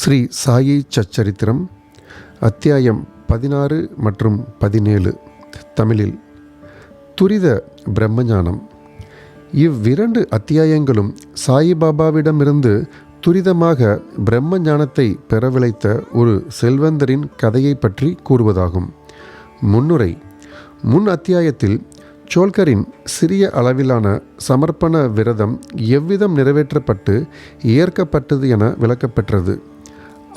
ஸ்ரீ சாயி சச்சரித்திரம் அத்தியாயம் 16 மற்றும் 17 தமிழில் துரித பிரம்மஞானம். இவ்விரண்டு அத்தியாயங்களும் சாயிபாபாவிடமிருந்து துரிதமாக பிரம்ம ஞானத்தை பெறவிழைத்த ஒரு செல்வந்தரின் கதையை பற்றி கூறுவதாகும். முன்னுரை. முன் அத்தியாயத்தில் சோல்கரின் சிறிய அளவிலான சமர்ப்பண விரதம் எவ்விதம் நிறைவேற்றப்பட்டு ஏற்கப்பட்டது என விளக்கப்பெற்றது.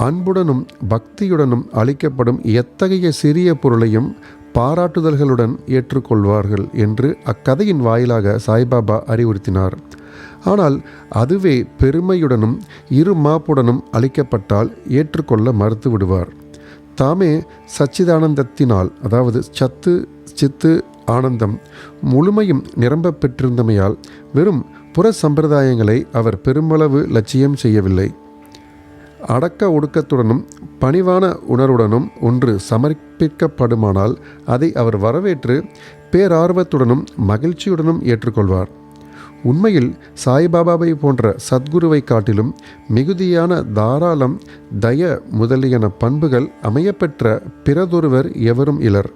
அன்புடனும் பக்தியுடனும் அளிக்கப்படும் எத்தகைய சிறிய பொருளையும் பாராட்டுதல்களுடன் ஏற்றுக்கொள்வார்கள் என்று அக்கதையின் வாயிலாக சாய்பாபா அறிவுறுத்தினார். ஆனால் அதுவே பெருமையுடனும் இருமாப்புடனும் அளிக்கப்பட்டால் ஏற்றுக்கொள்ள மறுத்து விடுவார். தாமே சச்சிதானந்தத்தினால், அதாவது சத்து சித்து ஆனந்தம் முழுமையும் நிரம்ப பெற்றிருந்தமையால் வெறும் புற சம்பிரதாயங்களை அவர் பெருமளவு லட்சியம் செய்யவில்லை. அடக்க ஒடுக்கத்துடனும் பணிவான உணர்வுடனும் ஒன்று சமர்ப்பிக்கப்படுமானால் அதை அவர் வரவேற்று பேரார்வத்துடனும் மகிழ்ச்சியுடனும் ஏற்றுக்கொள்வார். உண்மையில் சாய்பாபாவை போன்ற சத்குருவை காட்டிலும் மிகுதியான தாராளம், தய முதலியன பண்புகள் அமையப்பெற்ற பிறதொருவர் எவரும் இலர்.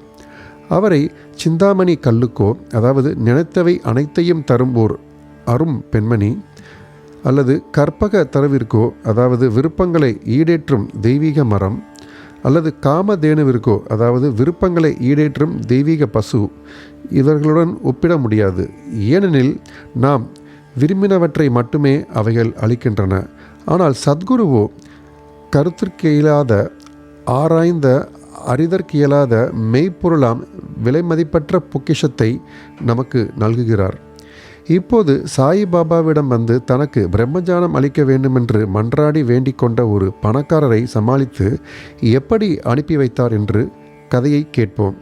அவரை சிந்தாமணி கல்லுக்கோ, அதாவது நினைத்தவை அனைத்தையும் தரும் ஓர் அரும் பெண்மணி, அல்லது கற்பக தரவிற்கோ, அதாவது விருப்பங்களை ஈடேற்றும் தெய்வீக மரம், அல்லது காமதேனுவிற்கோ, அதாவது விருப்பங்களை ஈடேற்றும் தெய்வீக பசு, இவர்களுடன் ஒப்பிட முடியாது. ஏனெனில் நாம் விரும்பினவற்றை மட்டுமே அவைகள் அளிக்கின்றன. ஆனால் சத்குருவோ கருத்திற்கியலாத, ஆராய்ந்த, அறிதற்கியலாத மெய்ப்பொருளாம் விலைமதிப்பற்ற பொக்கிஷத்தை நமக்கு நல்குகிறார். இப்போது சாயிபாபாவிடம் வந்து தனக்கு பிரம்மஞானம் அளிக்க வேண்டுமென்று மன்றாடி வேண்டிக் கொண்ட ஒரு பணக்காரரை சமாளித்து எப்படி அனுப்பி வைத்தார் என்று கதையை கேட்போம்.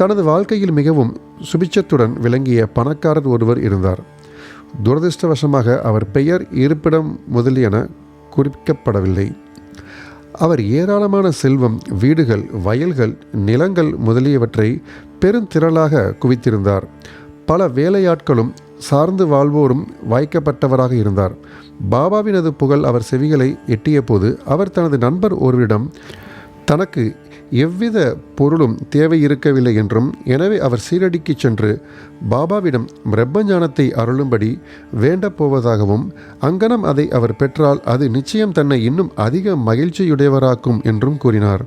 தனது வாழ்க்கையில் மிகவும் சுபிட்சத்துடன் விளங்கிய பணக்காரர் ஒருவர் இருந்தார். துரதிருஷ்டவசமாக அவர் பெயர், இருப்பிடம் முதலியன குறிப்பிக்கப்படவில்லை. அவர் ஏராளமான செல்வம், வீடுகள், வயல்கள், நிலங்கள் முதலியவற்றை பெருந்திரளாக குவித்திருந்தார். பல வேலையாட்களும் சார்ந்து வாழ்வோரும் வாய்க்கப்பட்டவராக இருந்தார். பாபாவினது புகழ் அவர் செவிகளை எட்டிய போது அவர் தனது நண்பர் ஒருவரிடம் தனக்கு எவ்வித பொருளும் தேவை இருக்கவில்லை என்றும், எனவே அவர் சீரடிக்கு சென்று பாபாவிடம் பிரம்மஞானத்தை அருளும்படி வேண்டப் போவதாகவும், அங்கனம் அதை அவர் பெற்றால் அது நிச்சயம் தன்னை இன்னும் அதிக மகிழ்ச்சியுடையவராக்கும் என்றும் கூறினார்.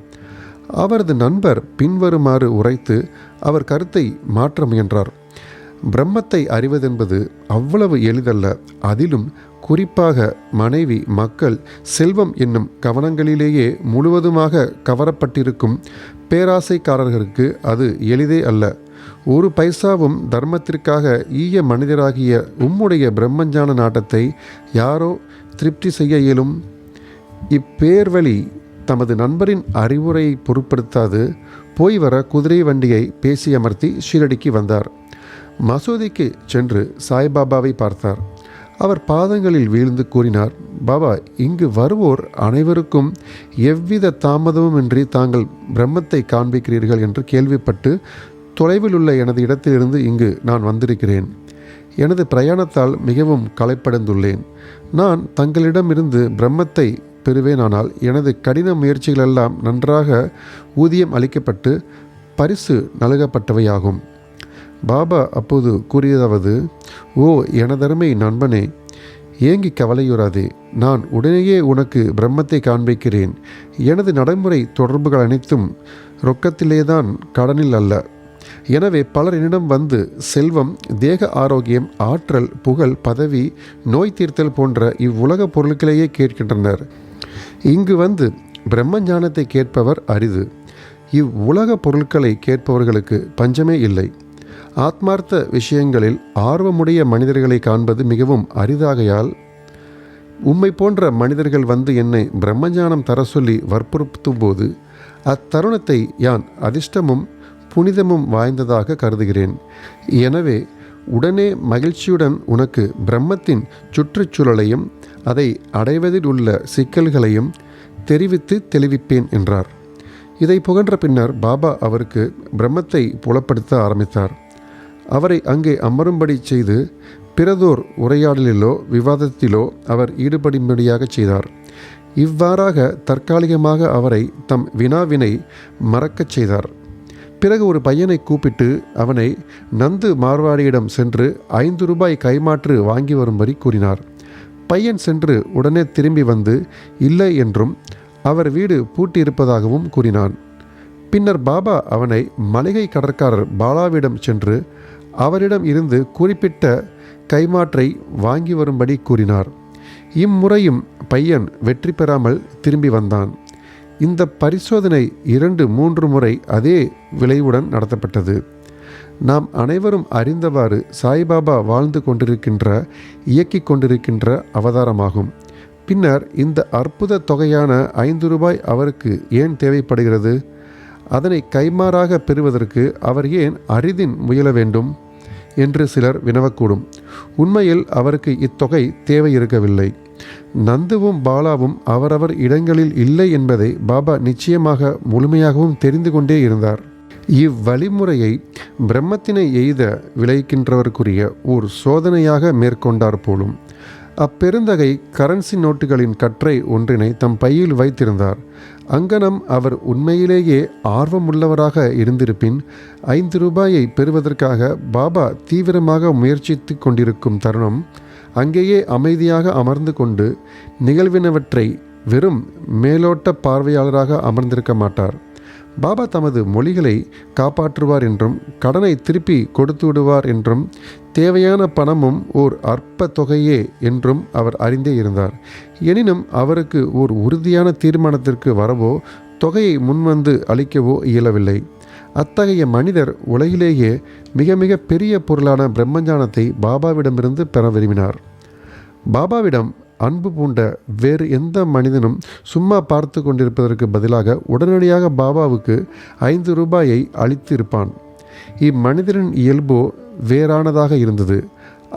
அவரது நண்பர் பின்வருமாறு உரைத்து அவர் கருத்தை மாற்ற முயன்றார். பிரம்மத்தை அறிவதென்பது அவ்வளவு எளிதல்ல. அதிலும் குறிப்பாக மனைவி, மக்கள், செல்வம் என்னும் கவனங்களிலேயே முழுவதுமாக கவரப்பட்டிருக்கும் பேராசைக்காரர்களுக்கு அது எளிதே அல்ல. ஒரு பைசாவும் தர்மத்திற்காக ஈய மனிதராகிய உம்முடைய பிரம்மஞான நாட்டத்தை யாரோ திருப்தி செய்ய இயலும்? இப்பேர்வழி தமது நண்பரின் அறிவுரையை பொருட்படுத்தாது போய் வர குதிரை வண்டியை பேசி அமர்த்தி ஷீரடிக்கு வந்தார். மசூதிக்கு சென்று சாய்பாபாவை பார்த்தார். அவர் பாதங்களில் வீழ்ந்து கூறினார், பாபா, இங்கு வருவோர் அனைவருக்கும் எவ்வித தாமதமுமின்றி தாங்கள் பிரம்மத்தை காண்பிக்கிறீர்கள் என்று கேள்விப்பட்டு தொலைவில் உள்ள எனது இடத்திலிருந்து இங்கு நான் வந்திருக்கிறேன். எனது பிரயாணத்தால் மிகவும் களைப்படைந்துள்ளேன். நான் தங்களிடமிருந்து பிரம்மத்தை பெறுவேனானால் எனது கடின முயற்சிகளெல்லாம் நன்றாக ஊதியம் அளிக்கப்பட்டு பரிசு நல்கப்பட்டவையாகும். பாபா அப்போது கூறியதாவது, ஓ எனதருமை நண்பனே, ஏங்கி கவலையுறாதே. நான் உடனேயே உனக்கு பிரம்மத்தை காண்பிக்கிறேன். எனது நடைமுறை தொடர்புகள் அனைத்தும் ரொக்கத்திலேதான், கடனில் அல்ல. எனவே பலர் என்னிடம் வந்து செல்வம், தேக ஆரோக்கியம், ஆற்றல், புகழ், பதவி, நோய் தீர்த்தல் போன்ற இவ்வுலக பொருட்களையே கேட்கின்றனர். இங்கு வந்து பிரம்மஞானத்தை கேட்பவர் அரிது. இவ்வுலக பொருட்களை கேட்பவர்களுக்கு பஞ்சமே இல்லை. ஆத்மார்த்த விஷயங்களில் ஆர்வமுடைய மனிதர்களை காண்பது மிகவும் அரிதாகையால் உம்மை போன்ற மனிதர்கள் வந்து என்னை பிரம்மஞானம் தர சொல்லி வற்புறுத்தும் போது அத்தருணத்தை யான் அதிர்ஷ்டமும் புனிதமும் வாய்ந்ததாக கருதுகிறேன். எனவே உடனே மகிழ்ச்சியுடன் உனக்கு பிரம்மத்தின் சுற்றுச்சூழலையும் அதை அடைவதில் உள்ள சிக்கல்களையும் தெரிவித்து தெளிவிப்பேன் என்றார். இதை புகன்ற பின்னர் பாபா அவருக்கு பிரம்மத்தை புலப்படுத்த ஆரம்பித்தார். அவரை அங்கே அமரும்படி செய்து பிறதோர் உரையாடலிலோ விவாதத்திலோ அவர் ஈடுபடும்படியாக செய்தார். இவ்வாறாக தற்காலிகமாக அவரை தம் வினாவினை மறக்கச் செய்தார். பிறகு ஒரு பையனை கூப்பிட்டு அவனை நந்து மார்வாடியிடம் சென்று 5 ரூபாய் கைமாற்று வாங்கி வரும்படி கூறினார். பையன் சென்று உடனே திரும்பி வந்து இல்லை என்றும் அவர் வீடு பூட்டியிருப்பதாகவும் கூறினான். பின்னர் பாபா அவனை மளிகை கடற்காரர் பாலாவிடம் சென்று அவரிடம் இருந்து குறிப்பிட்ட கைமாற்றை வாங்கி வரும்படி கூறினார். இம்முறையும் பையன் வெற்றி பெறாமல் திரும்பி வந்தான். இந்த பரிசோதனை 2-3 முறை அதே விளைவுடன் நடத்தப்பட்டது. நாம் அனைவரும் அறிந்தவாறு சாய்பாபா வாழ்ந்து கொண்டிருக்கின்ற, இயக்கிக் கொண்டிருக்கின்ற அவதாரமாகும். பின்னர் இந்த அற்புத தொகையான 5 ரூபாய் அவருக்கு ஏன் தேவைப்படுகிறது? அதனை கைமாறாக பெறுவதற்கு அவர் ஏன் அரிதின் முயல வேண்டும் என்று சிலர் வினவக்கூடும். உண்மையில் அவருக்கு இத்தொகை தேவை இருக்கவில்லை. நந்துவும் பாலாவும் அவரவர் இடங்களில் இல்லை என்பதை பாபா நிச்சயமாக முழுமையாகவும் தெரிந்து கொண்டே இருந்தார். இவ்வழிமுறையை பிரம்மத்தினை எய்த விளைக்கின்றவர்க்குரிய ஓர் சோதனையாக மேற்கொண்டார் போலும். அப்பெருந்தகை கரன்சி நோட்டுகளின் கற்றை ஒன்றினை தம் பையில் வைத்திருந்தார். அங்கனம் அவர் உண்மையிலேயே ஆர்வமுள்ளவராக இருந்திருப்பின் 5 ரூபாயை பெறுவதற்காக பாபா தீவிரமாக முயற்சித்து கொண்டிருக்கும் தருணம் அங்கேயே அமைதியாக அமர்ந்து கொண்டு நிகழ்வினவற்றை வெறும் மேலோட்ட பார்வையாளராக அமர்ந்திருக்க மாட்டார். பாபா தமது மொழிகளை காப்பாற்றுவார் என்றும் கடனை திருப்பி கொடுத்து விடுவார் என்றும் தேவையான பணமும் ஓர் அற்ப தொகையே என்றும் அவர் அறிந்தே இருந்தார். எனினும் அவருக்கு ஓர் உறுதியான தீர்மானத்திற்கு வரவோ தொகையை முன்வந்து அளிக்கவோ இயலவில்லை. அத்தகைய மனிதர் உலகிலேயே மிக மிக பெரிய பொருளான பிரம்மஞானத்தை பாபாவிடமிருந்து பெற விரும்பினார். பாபாவிடம் அன்பு பூண்ட வேறு எந்த மனிதனும் சும்மா பார்த்து கொண்டிருப்பதற்கு பதிலாக உடனடியாக பாபாவுக்கு 5 ரூபாயை அளித்து இருப்பான். இம்மனிதரின் இயல்போ வேறானதாக இருந்தது.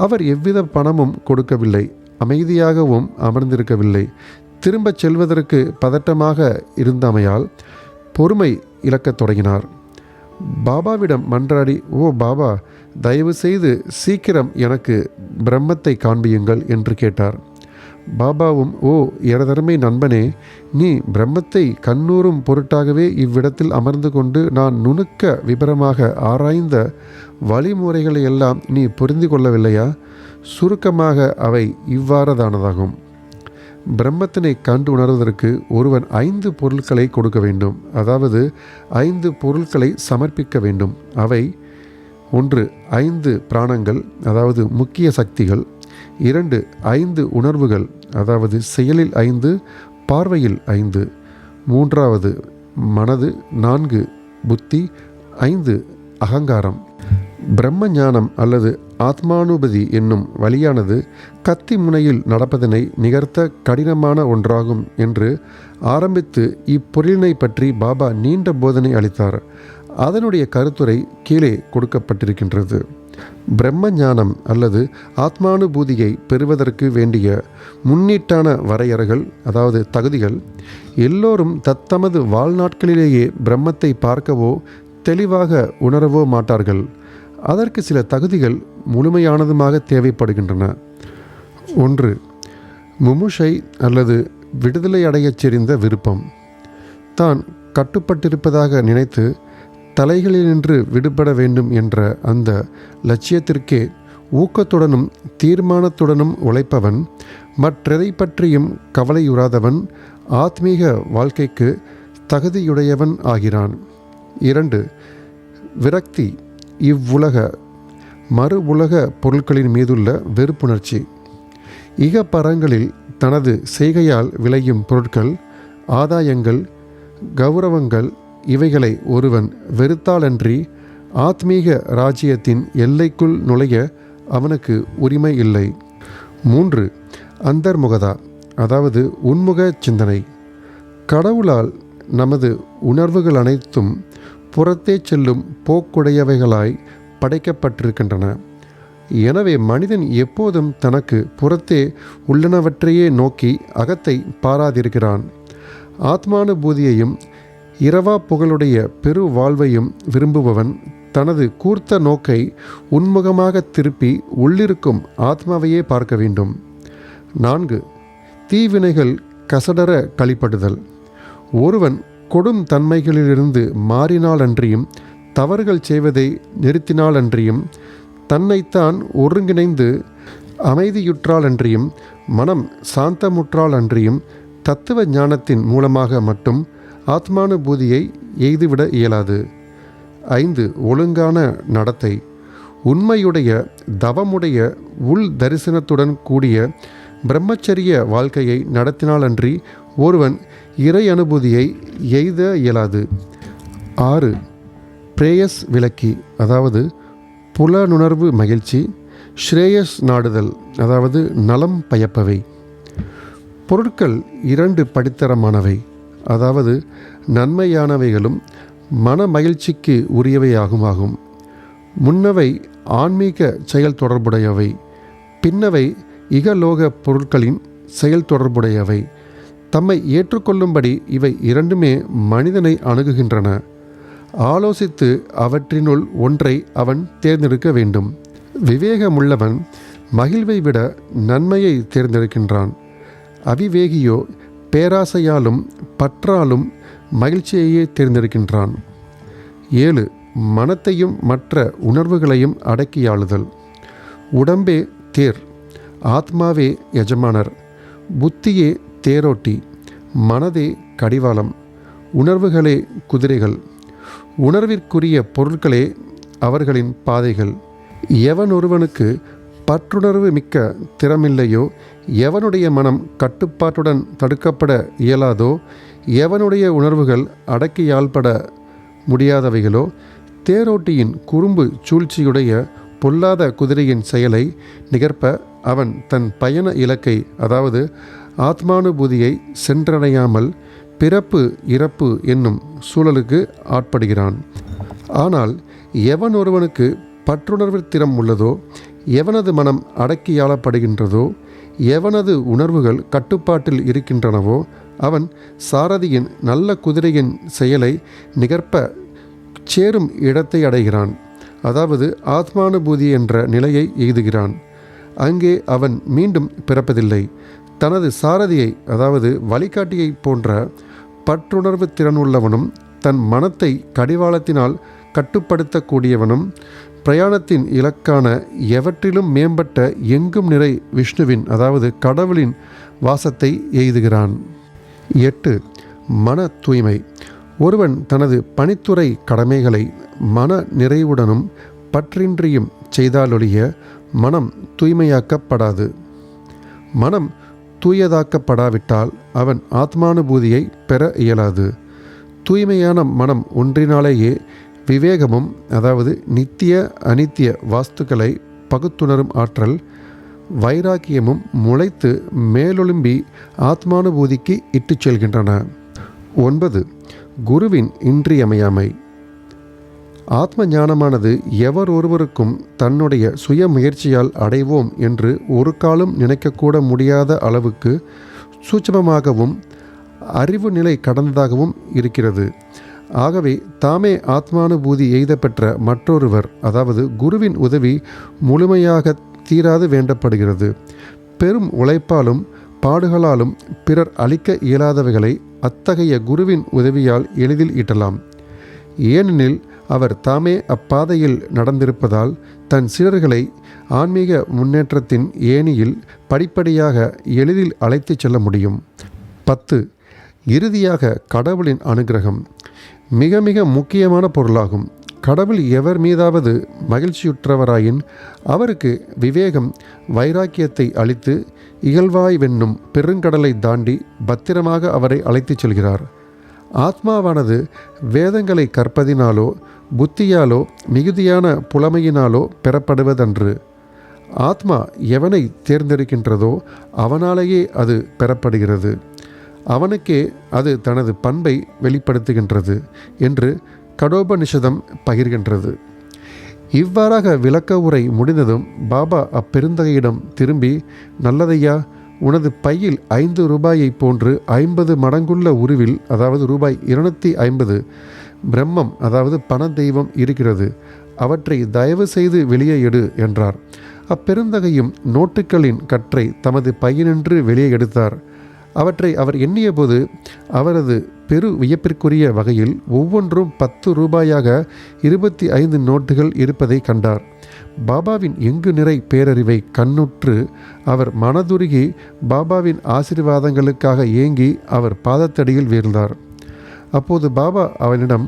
அவர் எவ்வித பணமும் கொடுக்கவில்லை, அமைதியாகவும் அமர்ந்திருக்கவில்லை. திரும்பச் செல்வதற்கு பதட்டமாக இருந்தமையால் பொறுமை இழக்கத் தொடங்கினார். பாபாவிடம் மன்றாடி, ஓ பாபா, தயவு செய்து சீக்கிரம் எனக்கு பிரம்மத்தை காண்பியுங்கள் என்று கேட்டார். பாபாவும், ஓ எனதருமை நண்பனே, நீ பிரம்மத்தை கண்ணூரும் பொருட்டாகவே இவ்விடத்தில் அமர்ந்து கொண்டு நான் நுணுக்க விபரமாக ஆராய்ந்த வழிமுறைகளை எல்லாம் நீ புரிந்து கொள்ளவில்லையா? சுருக்கமாக அவை இவ்வாறதானதாகும். பிரம்மத்தினை கண்டு உணர்வதற்கு ஒருவன் 5 பொருட்களை கொடுக்க வேண்டும். அதாவது 5 பொருட்களை சமர்ப்பிக்க வேண்டும். அவை: 1 5 பிராணங்கள், அதாவது முக்கிய சக்திகள். 2 5 உணர்வுகள், அதாவது செயலில் 5, பார்வையில் 5. 3 மனது. 4 புத்தி. 5 அகங்காரம். பிரம்ம ஞானம் அல்லது ஆத்மானுபதி என்னும் வழியானது கத்தி முனையில் நடப்பதனை நிகர்த்த கடினமான ஒன்றாகும் என்று ஆரம்பித்து இப்பொருளினை பற்றி பாபா நீண்ட போதனை அளித்தார். அதனுடைய கருத்துரை கீழே கொடுக்கப்பட்டிருக்கின்றது. பிரம்ம ஞானம் அல்லது ஆத்மானுபூதியை பெறுவதற்கு வேண்டிய முன்னீட்டான வரையறைகள், அதாவது தகுதிகள். எல்லோரும் தத்தமது வாழ்நாட்களிலேயே பிரம்மத்தை பார்க்கவோ தெளிவாக உணரவோ மாட்டார்கள். அதற்கு சில தகுதிகள் முழுமையானதுமாக தேவைப்படுகின்றன. 1 முமுஷை அல்லது விடுதலை அடையச் செறிந்த விருப்பம். தான் கட்டுப்பட்டிருப்பதாக நினைத்து தலைகளினின்று விடுபட வேண்டும் என்ற அந்த லட்சியத்திற்கே ஊக்கத்துடனும் தீர்மானத்துடனும் உழைப்பவன், மற்றெதை பற்றியும் கவலையுறாதவன் ஆத்மீக வாழ்க்கைக்கு தகுதியுடையவன் ஆகிறான். 2 விரக்தி, இவ்வுலக மறு உலக பொருட்களின் மீதுள்ள வெறுப்புணர்ச்சி. இகப்பரங்களில் தனது செய்கையால் விளையும் பொருட்கள், ஆதாயங்கள், கௌரவங்கள் இவைகளை ஒருவன் வெறுத்தாலன்றி ஆத்மீக ராஜ்யத்தின் எல்லைக்குள் நுழைய அவனுக்கு உரிமை இல்லை. 3 அந்தர்முகதா, அதாவது உன்முக சிந்தனை. கடவுளால் நமது உணர்வுகள் அனைத்தும் புறத்தே செல்லும் போக்குடையவைகளாய் படைக்கப்பட்டிருக்கின்றன. எனவே மனிதன் எப்போதும் தனக்கு புறத்தே உள்ளனவற்றையே நோக்கி அகத்தை பாராதிருக்கிறான். ஆத்மானுபூதியையும் இரவா புகழுடைய பெரு வாழ்வையும் விரும்புபவன் தனது கூர்த்த நோக்கை உன்முகமாக திருப்பி உள்ளிருக்கும் ஆத்மாவையே பார்க்க வேண்டும். 4 தீவினைகள் கசடர கழிப்படுதல். ஒருவன் கொடும் தன்மைகளிலிருந்து மாறினாலன்றியும் தவறுகள் செய்வதை நிறுத்தினாலன்றியும் தன்னைத்தான் ஒருங்கிணைந்து அமைதியுற்றாலன்றியும் மனம் சாந்தமுற்றாலன்றியும் தத்துவ ஞானத்தின் மூலமாக மட்டும் ஆத்மானுபூதியை எய்துவிட இயலாது. 5. ஒழுங்கான நடத்தை. உண்மையுடைய தவமுடைய உள் தரிசனத்துடன் கூடிய பிரம்மச்சரிய வாழ்க்கையை நடத்தினாலன்றி ஒருவன் இறை அனுபூதியை எய்த இயலாது. 6. பிரேயஸ் விலக்கி, அதாவது புலனுணர்வு மகிழ்ச்சி, ஸ்ரேயஸ் நாடுதல், அதாவது நலம் பயப்பவை. பொருட்கள் 2 படித்தரமானவை, அதாவது நன்மையானவைகளும் மன மகிழ்ச்சிக்கு உரியவையாகும். முன்னவை ஆன்மீக செயல் தொடர்புடையவை, பின்னவை இகலோக பொருட்களின் செயல் தொடர்புடையவை. தம்மை ஏற்றுக்கொள்ளும்படி இவை இரண்டுமே மனிதனை அணுகுகின்றன. ஆலோசித்து அவற்றினுள் ஒன்றை அவன் தேர்ந்தெடுக்க வேண்டும். விவேகமுள்ளவன் மகிழ்வை விட நன்மையை தேர்ந்தெடுக்கின்றான். அவிவேகியோ பேராசையாலும் பற்றாலும் மகிழ்ச்சியையே தேர்ந்தெடுக்கின்றான். 7. மனத்தையும் மற்ற உணர்வுகளையும் அடக்கியாளுதல். உடம்பே தேர், ஆத்மாவே எஜமானர், புத்தியே தேரோட்டி, மனதே கடிவாளம், உணர்வுகளே குதிரைகள், உணர்விற்குரிய பொருட்களே அவர்களின் பாதைகள். எவனொருவனுக்கு பற்றுணர்வு மிக்க திறமில்லையோ, எவனுடைய மனம் கட்டுப்பாட்டுடன் தடுக்கப்பட இயலாதோ, எவனுடைய உணர்வுகள் அடக்கியாள்பட முடியாதவைகளோ, தேரோட்டியின் குறும்பு சூழ்ச்சியுடைய பொல்லாத குதிரையின் செயலை நிகர்ப்ப அவன் தன் பயண இலக்கை, அதாவது ஆத்மானுபூதியை சென்றடையாமல் பிறப்பு இறப்பு என்னும் சூழலுக்கு ஆட்படுகிறான். ஆனால் எவன் ஒருவனுக்கு பற்றுணர்வு திறம் உள்ளதோ, எவனது மனம் அடக்கியாளப்படுகின்றதோ, எவனது உணர்வுகள் கட்டுப்பாட்டில் இருக்கின்றனவோ, அவன் சாரதியின் நல்ல குதிரையின் செயலை நிகர்ப்ப சேரும் இடத்தை அடைகிறான். அதாவது ஆத்மானுபூதி என்ற நிலையை எய்துகிறான். அங்கே அவன் மீண்டும் பிறப்பதில்லை. தனது சாரதியை, அதாவது வழிகாட்டியை போன்ற பற்றுணர்வு திறனுள்ளவனும் தன் மனத்தை கடிவாளத்தினால் கட்டுப்படுத்தக்கூடியவனும் பிரயாணத்தின் இலக்கான எவற்றிலும் மேம்பட்ட எங்கும் நிறை விஷ்ணுவின், அதாவது கடவுளின் வாசத்தை எய்துகிறான். 8. மன தூய்மை. ஒருவன் தனது பணித்துறை கடமைகளை மன நிறைவுடனும் பற்றின்றியும் செய்தாலொழிய மனம் தூய்மையாக்கப்படாது. மனம் தூயதாக்கப்படாவிட்டால் அவன் ஆத்மானுபூதியை பெற இயலாது. தூய்மையான மனம் ஒன்றினாலேயே விவேகமும், அதாவது நித்திய அனித்திய வாஸ்துக்களை பகுத்துணரும் ஆற்றல், வைராக்கியமும் முளைத்து மேலொழும்பி ஆத்மானுபூதிக்கு இட்டுச் செல்கின்றன. 9. குருவின் இன்றியமையாமை. ஆத்ம ஞானமானது எவர் ஒருவருக்கும் தன்னுடைய சுய முயற்சியால் அடைவோம் என்று ஒரு காலம் நினைக்கக்கூட முடியாத அளவுக்கு சூட்சமமாகவும் அறிவு நிலை கடந்ததாகவும் இருக்கிறது. ஆகவே தாமே ஆத்மானுபூதி எய்த பெற்ற மற்றொருவர், அதாவது குருவின் உதவி முழுமையாக தீராது வேண்டப்படுகிறது. பெரும் உழைப்பாலும் பாடுகளாலும் பிறர் அளிக்க இயலாதவைகளை அத்தகைய குருவின் உதவியால் எளிதில் ஈட்டலாம். ஏனெனில் அவர் தாமே அப்பாதையில் நடந்திருப்பதால் தன் சீடர்களை ஆன்மீக முன்னேற்றத்தின் ஏணியில் படிப்படியாக எளிதில் அழைத்துச் செல்ல முடியும். 10. இறுதியாக கடவுளின் அனுக்கிரகம் மிக மிக முக்கியமான பொருளாகும். கடவுள் எவர் மீதாவது மகிழ்ச்சியுற்றவராயின் அவருக்கு விவேகம் வைராக்கியத்தை அளித்து இகழ்வாய் வென்னும் பெருங்கடலை தாண்டி பத்திரமாக அவரை அழைத்துச் செல்கிறார். ஆத்மாவானது வேதங்களை கற்பதினாலோ புத்தியாலோ மிகுதியான புலமையினாலோ பெறப்படுவதன்று. ஆத்மா எவனை தேர்ந்தெடுக்கின்றதோ அவனாலேயே அது பெறப்படுகிறது. அவனுக்கே அது தனது பண்பை வெளிப்படுத்துகின்றது என்று கடோபனிஷதம் பகிர்கின்றது. இவ்வாறாக விளக்க உரை முடிந்ததும் பாபா அப்பெருந்தகையிடம் திரும்பி, நல்லதையா, உனது பையில் 5 ரூபாயை போன்று 50 மடங்குள்ள உருவில், அதாவது ரூபாய் 250 பிரம்மம், அதாவது பண தெய்வம் இருக்கிறது. அவற்றை தயவு செய்து வெளியே எடு என்றார். அப்பெருந்தகையும் நோட்டுக்களின் கற்றை தமது பையினின்று வெளியே எடுத்தார். அவற்றை அவர் எண்ணியபோது அவரது பெரு வியப்பிற்குரிய வகையில் ஒவ்வொன்றும் 10 ரூபாயாக 25 நோட்டுகள் இருப்பதை கண்டார். பாபாவின் எங்கு நிறை பேரறிவை கண்ணுற்று அவர் மனதுருகி பாபாவின் ஆசீர்வாதங்களுக்காக ஏங்கி அவர் பாதத்தடியில் வீழ்ந்தார். அப்போது பாபா அவனிடம்,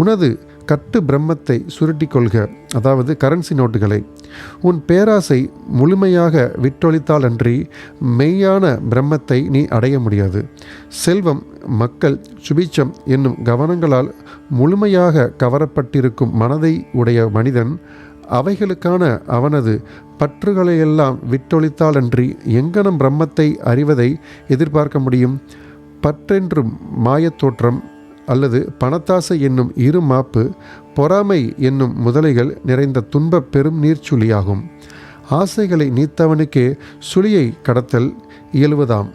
உனது கட்டு பிரம்மத்தை சுருட்டி கொள்க, அதாவது கரன்சி நோட்டுகளை. உன் பேராசை முழுமையாக விட்டொழித்தாலன்றி மெய்யான பிரம்மத்தை நீ அடைய முடியாது. செல்வம், மக்கள், சுபிட்சம் என்னும் கவனங்களால் முழுமையாக கவரப்பட்டிருக்கும் மனதை உடைய மனிதன் அவைகளுக்கான அவனது பற்றுகளையெல்லாம் விட்டொழித்தாலன்றி எங்கனம் பிரம்மத்தை அறிவதை எதிர்பார்க்க முடியும்? பற்றென்றும் மாயத்தோற்றம் அல்லது பணத்தாசை என்னும் இரு மாப்பு, பொறாமை என்னும் முதலைகள் நிறைந்த துன்ப பெரும் நீர்ச்சுழியாகும். ஆசைகளை நீத்தவனுக்கே சுழியை கடத்தல் இயலுவதாம்.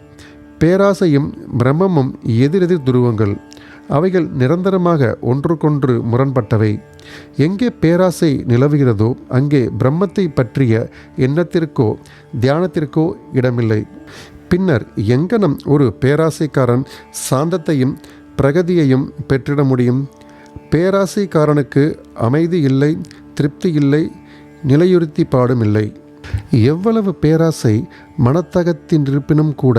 பேராசையும் பிரம்மமும் எதிரெதிர் துருவங்கள். அவைகள் நிரந்தரமாக ஒன்றுக்கொன்று முரண்பட்டவை. எங்கே பேராசை நிலவுகிறதோ அங்கே பிரம்மத்தை பற்றிய எண்ணத்திற்கோ தியானத்திற்கோ இடமில்லை. பின்னர் எங்கனம் ஒரு பேராசைக்காரன் சாந்தத்தையும் பிரகதியையும் பெற்றிட முடியும்? பேராசைக்காரனுக்கு அமைதி இல்லை, திருப்தி இல்லை, நிலையுறுத்தி பாடும் இல்லை. எவ்வளவு பேராசை மனத்தகத்தின் இருப்பினும் கூட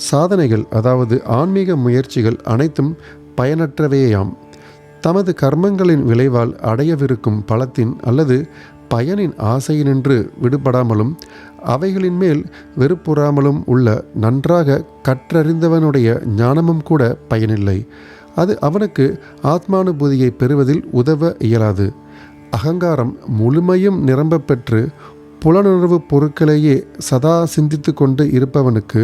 சாதனைகள், அதாவது ஆன்மீக முயற்சிகள் அனைத்தும் பயனற்றவையாம். தமது கர்மங்களின் விளைவால் அடையவிருக்கும் பலத்தின் அல்லது பயனின் ஆசையினின்று விடுபடாமலும் அவைகளின் மேல் வெறுப்புறாமலும் உள்ள நன்றாக கற்றறிந்தவனுடைய ஞானமும் கூட பயனில்லை. அது அவனுக்கு ஆத்மானுபூதியை பெறுவதில் உதவ இயலாது. அகங்காரம் முழுமையும் நிரம்ப பெற்று புலனுணர்வு பொருட்களையே சதா சிந்தித்து கொண்டு இருப்பவனுக்கு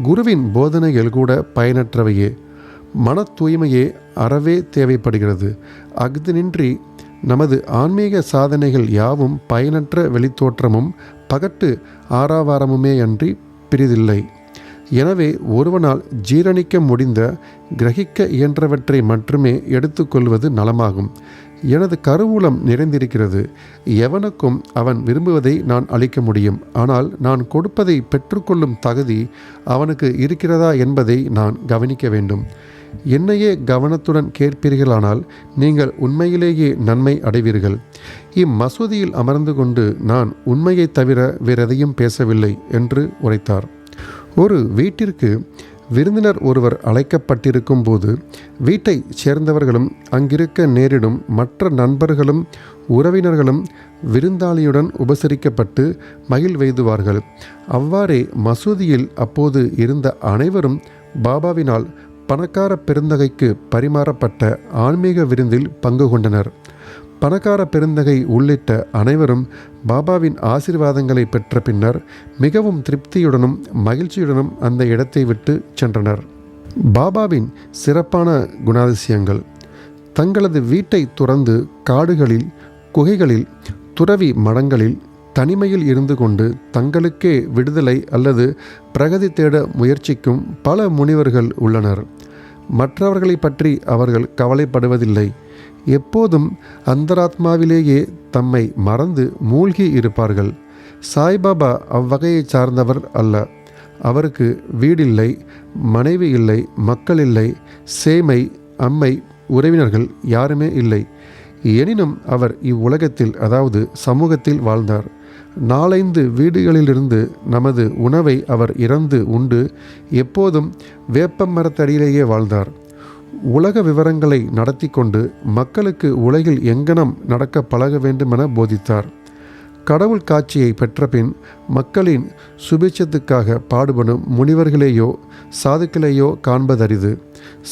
குருவின் போதனைகள் கூட பயனற்றவையே. மன தூய்மையே அறவே தேவைப்படுகிறது. அஃதினின்றி நமது ஆன்மீக சாதனைகள் யாவும் பயனற்ற வெளித்தோற்றமும் பகட்டு ஆரவாரமுமேயன்றி பிரிதில்லை. எனவே ஒருவனால் ஜீரணிக்க முடிந்த, கிரகிக்க இயன்றவற்றை மட்டுமே எடுத்துக்கொள்வது நலமாகும். எனது கருவூலம் நிறைந்திருக்கிறது. எவனுக்கும் அவன் விரும்புவதை நான் அளிக்க முடியும். ஆனால் நான் கொடுப்பதை பெற்றுக்கொள்ளும் தகுதி அவனுக்கு இருக்கிறதா என்பதை நான் கவனிக்க வேண்டும். என்னையே கவனத்துடன் கேட்பீர்களானால் நீங்கள் உண்மையிலேயே நன்மை அடைவீர்கள். இம்மசூதியில் அமர்ந்து கொண்டு நான் உண்மையை தவிர வேறெதையும் பேசவில்லை என்று உரைத்தார். ஒரு வீட்டிற்கு விருந்தினர் ஒருவர் அழைக்கப்பட்டிருக்கும் போது வீட்டைச் சேர்ந்தவர்களும் அங்கிருக்க நேரிடும் மற்ற நண்பர்களும் உறவினர்களும் விருந்தாளியுடன் உபசரிக்கப்பட்டு மகிழ்வெய்துவார்கள். அவ்வாறே மசூதியில் அப்போது இருந்த அனைவரும் பாபாவினால் பணக்கார பெருந்தகைக்கு பரிமாறப்பட்ட ஆன்மீக விருந்தில் பங்கு கொண்டனர். பணக்கார பெருந்தகை உள்ளிட்ட அனைவரும் பாபாவின் ஆசீர்வாதங்களை பெற்ற பின்னர் மிகவும் திருப்தியுடனும் மகிழ்ச்சியுடனும் அந்த இடத்தை விட்டு சென்றனர். பாபாவின் சிறப்பான குணாதிசயங்கள். தங்களது வீட்டை துறந்து காடுகளில், குகைகளில், துறவி மடங்களில் தனிமையில் இருந்து கொண்டு தங்களுக்கே விடுதலை அல்லது பிரகதி தேட முயற்சிக்கும் பல முனிவர்கள் உள்ளனர். மற்றவர்களை பற்றி அவர்கள் கவலைப்படுவதில்லை. எப்போதும் அந்தராத்மாவிலேயே தம்மை மறந்து மூழ்கி இருப்பார்கள். சாய்பாபா அவ்வகையை சார்ந்தவர் அல்ல. அவருக்கு வீடில்லை, மனைவி இல்லை, மக்கள் இல்லை, சேமை, அம்மை, உறவினர்கள் யாருமே இல்லை. எனினும் அவர் இவ்வுலகத்தில், அதாவது சமூகத்தில் வாழ்ந்தார். 4-5 வீடுகளிலிருந்து நமது உணவை அவர் இறந்து உண்டு எப்போதும் வேப்ப மரத்தடியிலேயே வாழ்ந்தார். உலக விவரங்களை நடத்தி கொண்டு மக்களுக்கு உலகில் எங்கனம் நடக்க பழக வேண்டுமென போதித்தார். கடவுள் காட்சியை பெற்ற பின் மக்களின் சுபிட்சத்துக்காக பாடுபடும் முனிவர்களையோ சாதுக்களையோ காண்பதரிது.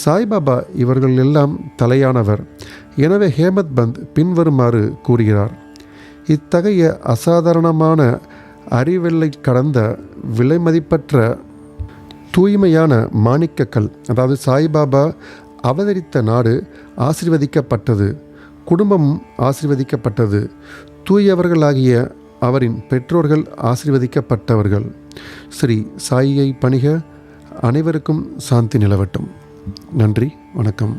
சாய்பாபா இவர்கள் எல்லாம் தலையானவர். எனவே ஹேமத் பந்த் பின்வருமாறு கூறுகிறார்: இத்தகைய அசாதாரணமான அறிவெல்லை கடந்த விலைமதிப்பற்ற தூய்மையான மாணிக்கக்கல், அதாவது சாய்பாபா அவதரித்த நாடு ஆசீர்வதிக்கப்பட்டது, குடும்பமும் ஆசீர்வதிக்கப்பட்டது, தூயவர்களாகிய அவரின் பெற்றோர்கள் ஆசீர்வதிக்கப்பட்டவர்கள். ஸ்ரீ சாயியை பணிக. அனைவருக்கும் சாந்தி நிலவட்டும். நன்றி, வணக்கம்.